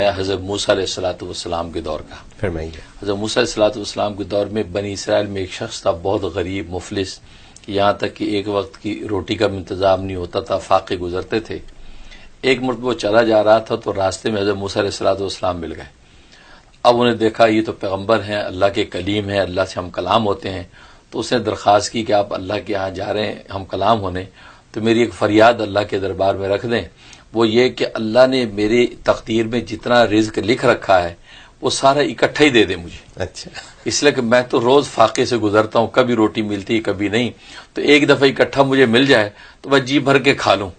حضرت موسیٰ علیہ السلام کے دور کا فرمائیے۔ حضرت موسیٰ علیہ السلام کے دور میں بنی اسرائیل میں ایک شخص تھا، بہت غریب مفلس، یہاں تک کہ ایک وقت کی روٹی کا بھی انتظام نہیں ہوتا تھا، فاقے گزرتے تھے۔ ایک مرتبہ وہ چلا جا رہا تھا تو راستے میں حضرت موسیٰ علیہ السلام مل گئے۔ اب انہیں دیکھا یہ تو پیغمبر ہیں، اللہ کے کلیم ہیں، اللہ سے ہم کلام ہوتے ہیں، تو اس نے درخواست کی کہ آپ اللہ کے یہاں جا رہے ہیں ہم کلام ہونے، تو میری ایک فریاد اللہ کے دربار میں رکھ دیں، وہ یہ کہ اللہ نے میری تقدیر میں جتنا رزق لکھ رکھا ہے وہ سارا اکٹھا ہی دے دے مجھے۔ اچھا، اس لیے کہ میں تو روز فاقے سے گزرتا ہوں، کبھی روٹی ملتی کبھی نہیں، تو ایک دفعہ اکٹھا مجھے مل جائے تو میں جی بھر کے کھا لوں،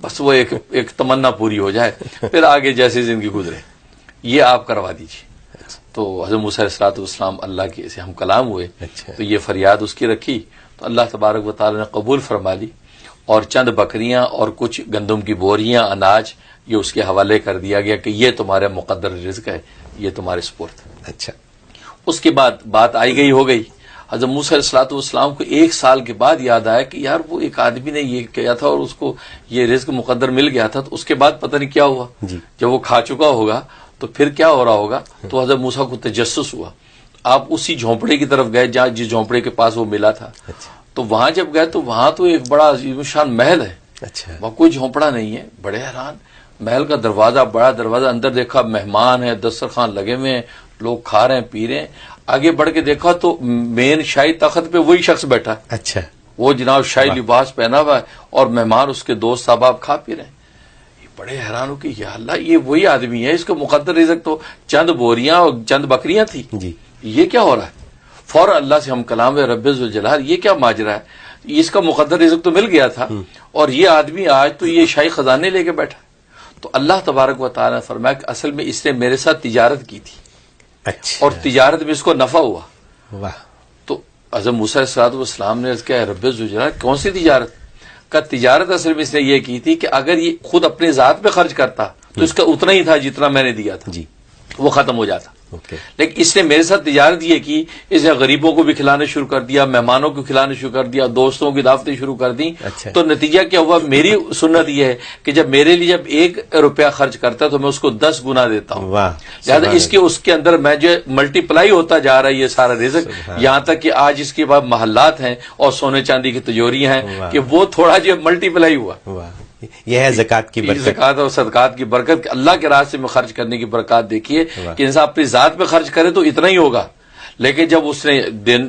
بس وہ ایک تمنا پوری ہو جائے، پھر آگے جیسی زندگی گزرے، یہ آپ کروا دیجیے۔ تو حضرت موسیٰ علیہ السلام اللہ کے سے ہم کلام ہوئے، تو یہ فریاد اس کی رکھی تو اللہ تبارک و تعالی نے قبول فرما لی، اور چند بکریاں اور کچھ گندم کی بوریاں، اناج، یہ اس کے حوالے کر دیا گیا کہ یہ تمہارا مقدر رزق ہے، یہ تمہارے سپرد۔ اچھا، اس کے بعد بات آئی گئی ہو گئی۔ حضرت موسیٰ علیہ السلام کو ایک سال کے بعد یاد آیا کہ یار وہ ایک آدمی نے یہ کیا تھا اور اس کو یہ رزق مقدر مل گیا تھا، تو اس کے بعد پتہ نہیں کیا ہوا، جب وہ کھا چکا ہوگا تو پھر کیا ہو رہا ہوگا۔ تو حضرت موسیٰ کو تجسس ہوا، آپ اسی جھونپڑے کی طرف گئے جہاں جس جھونپڑے کے پاس وہ ملا تھا، تو وہاں جب گئے تو وہاں تو ایک بڑا عظیم شان محل ہے، وہاں کوئی جھونپڑا نہیں ہے، بڑے حیران، محل کا دروازہ، بڑا دروازہ، اندر دیکھا مہمان ہیں، دسترخوان لگے ہوئے ہیں، لوگ کھا رہے ہیں پی رہے ہیں، آگے بڑھ کے دیکھا تو مین شاہی تخت پہ وہی شخص بیٹھا، اچھا، وہ جناب شاہی لباس پہنا ہوا ہے اور مہمان اس کے دوست احباب کھا پی رہے ہیں۔ بڑے حیران ہو کہ یا اللہ یہ وہی آدمی ہے، اس کا مقدر رزق تو چند بوریاں اور چند بکریاں تھی، یہ کیا ہو رہا ہے؟ فوراً اللہ سے ہم کلام رب ذوالجلال، یہ کیا ماجرا ہے؟ اس کا مقدر رزق تو مل گیا تھا اور یہ آدمی آج تو یہ شاہی خزانے لے کے بیٹھا۔ تو اللہ تبارک و تعالیٰ نے فرمایا کہ اصل میں اس نے میرے ساتھ تجارت کی تھی، اور تجارت میں اس کو نفع ہوا۔ تو حضرت موسیٰ علیہ السلام نے کہا رب ذوالجلال کون سی تجارت؟ کا تجارت اصل میں اس نے یہ کی تھی کہ اگر یہ خود اپنے ذات پہ خرچ کرتا تو اس کا اتنا ہی تھا جتنا میں نے دیا تھا، وہ ختم ہو جاتا، لیکن اس نے میرے ساتھ تجارت یہ کی، اس نے غریبوں کو بھی کھلانا شروع کر دیا، مہمانوں کو کھلانا شروع کر دیا، دوستوں کی دعوتیں شروع کر دی۔ تو نتیجہ کیا ہوا؟ میری سنت یہ ہے کہ جب میرے لیے جب 1 روپیہ خرچ کرتا ہے تو میں اس کو 10 گنا دیتا ہوں، لہٰذا اس کے اندر میں جو ملٹی پلائی ہوتا جا رہا ہے یہ سارا رزق، یہاں تک کہ آج اس کے بعد محلات ہیں اور سونے چاندی کی تجوریاں ہیں کہ وہ تھوڑا جو ملٹی پلائی ہوا۔ یہ ہے زکوٰۃ کی برکت، زکوٰۃ اور صدقات کی برکت، کہ اللہ کے راستے میں خرچ کرنے کی برکات دیکھیے کہ انسان اپنی ذات پہ خرچ کرے تو اتنا ہی ہوگا، لیکن جب اس نے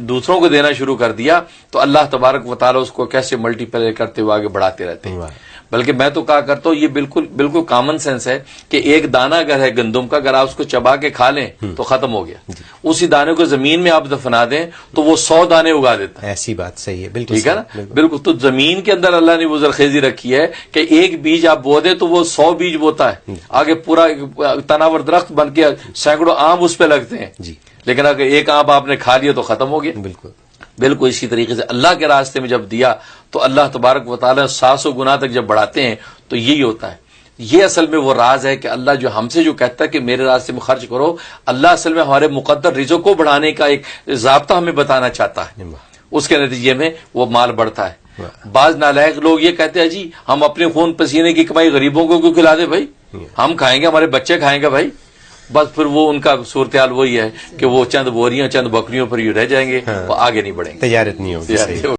دوسروں کو دینا شروع کر دیا تو اللہ تبارک و تعالیٰ اس کو کیسے ملٹی پلائی کرتے ہوئے آگے بڑھاتے رہتے ہیں۔ بلکہ میں تو کہا کرتا ہوں یہ بالکل کامن سینس ہے کہ ایک دانہ اگر ہے گندم کا، اگر آپ اس کو چبا کے کھا لیں تو ختم ہو گیا، اسی دانے کو زمین میں آپ دفنا دیں تو وہ 100 دانے اگا دیتا ہے۔ ایسی بات صحیح ہے، بالکل ٹھیک ہے نا، بالکل۔ تو زمین کے اندر اللہ نے وہ زرخیزی رکھی ہے کہ ایک بیج آپ بو دیں تو وہ 100 بیج بوتا ہے، آگے پورا تناور درخت بن کے سینکڑوں آم اس پہ لگتے ہیں، لیکن اگر ایک آم آپ نے کھا لیا تو ختم ہو گیا۔ بالکل اسی طریقے سے اللہ کے راستے میں جب دیا تو اللہ تبارک و تعالیٰ 700 گنا تک جب بڑھاتے ہیں تو یہی ہوتا ہے۔ یہ اصل میں وہ راز ہے کہ اللہ جو ہم سے جو کہتا ہے کہ میرے راستے میں خرچ کرو، اللہ اصل میں ہمارے مقدر رزق کو بڑھانے کا ایک ضابطہ ہمیں بتانا چاہتا ہے، اس کے نتیجے میں وہ مال بڑھتا ہے۔ بعض نالائق لوگ یہ کہتے ہیں جی ہم اپنے خون پسینے کی کمائی غریبوں کو کیوں کھلا دیں بھائی، ہم کھائیں گے ہمارے بچے کھائیں گے بھائی، بس پھر وہ ان کا صورتحال وہی ہے کہ وہ چند بوریاں چند بکریوں پر ہی رہ جائیں گے، وہ آگے نہیں بڑھیں گے، تجارت نہیں ہوگی۔